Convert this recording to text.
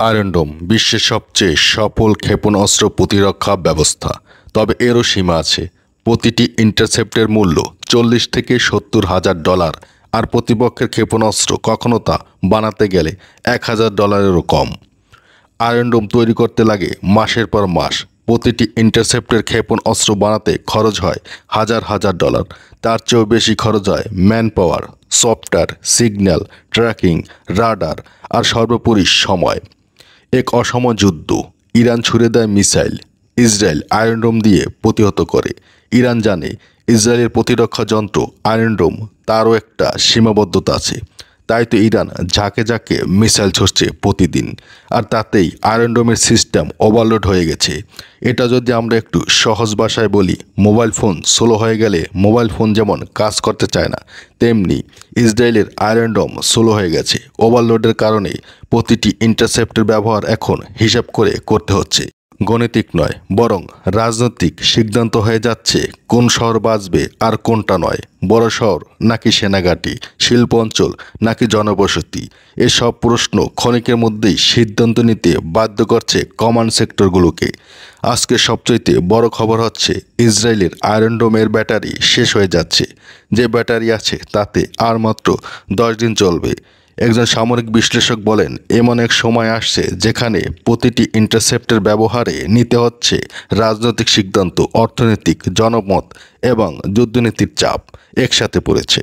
Iron ডোম বিশ্বের সবচেয়ে সফল ক্ষেপণাস্ত্র প্রতিরক্ষা ব্যবস্থা। তবে এরও সীমা আছে। প্রতিটি ইন্টারসেপ্টের মূল্য $40,000 থেকে $70,000, আর প্রতিপক্ষের ক্ষেপণাস্ত্র কখনো তা বানাতে গেলে $1,000-এরও কম। আয়রন ডোম তৈরি করতে লাগে মাসের পর মাস। প্রতিটি ইন্টারসেপ্টের ক্ষেপণাস্ত্র বানাতে খরচ হয় হাজার হাজার ডলার। তার চেয়েও বেশি খরচ হয় man power, software, signal, tracking, radar আর সর্বোপরি সময়। এক অসম যুদ্ধ। ইরান ছুড়ে দেয় মিসাইল, ইসরায়েল আয়রন ডোম দিয়ে প্রতিহত করে। ইরান জানে ইসরায়েলের প্রতিরক্ষা যন্ত্র আয়রন ডোম তারও একটা সীমাবদ্ধতা আছে। তাই তো ইরান ঝাঁকে ঝাঁকে মিসাইল ছড়ছে প্রতিদিন, আর তাতেই আয়রন ডোমের সিস্টেম ওভারলোড হয়ে গেছে। এটা যদি আমরা একটু সহজ ভাষায় বলি, মোবাইল ফোন স্লো হয়ে গেলে মোবাইল ফোন যেমন কাজ করতে চায় না, তেমনি ইসরায়েলের আয়রন ডোম স্লো হয়ে গেছে। ওভারলোডের কারণে প্রতিটি ইন্টারসেপ্টের ব্যবহার এখন হিসাব করে করতে হচ্ছে। গণিতিক নয়, বরং রাজনৈতিক সিদ্ধান্ত হয়ে যাচ্ছে কোন শহর বাঁচবে আর কোনটা নয়। বড় শহর নাকি সেনাঘাঁটি, শিল্প অঞ্চল নাকি জনবসতি, এসব প্রশ্ন ক্ষণিকের মধ্যেই সিদ্ধান্ত নিতে বাধ্য করছে কমান্ড সেক্টরগুলোকে। আজকে সবচেয়ে বড় খবর হচ্ছে ইসরায়েলের আয়রন ডোমের ব্যাটারি শেষ হয়ে যাচ্ছে। যে ব্যাটারি আছে তাতে আর মাত্র 10 দিন চলবে। একজন সামরিক বিশ্লেষক বলেন, এমন এক সময় আসছে যেখানে প্রতিটি ইন্টারসেপ্টের ব্যবহারে নিতে হচ্ছে রাজনৈতিক সিদ্ধান্ত, অর্থনৈতিক, জনমত এবং যুদ্ধনীতির চাপ একসাথে পড়েছে।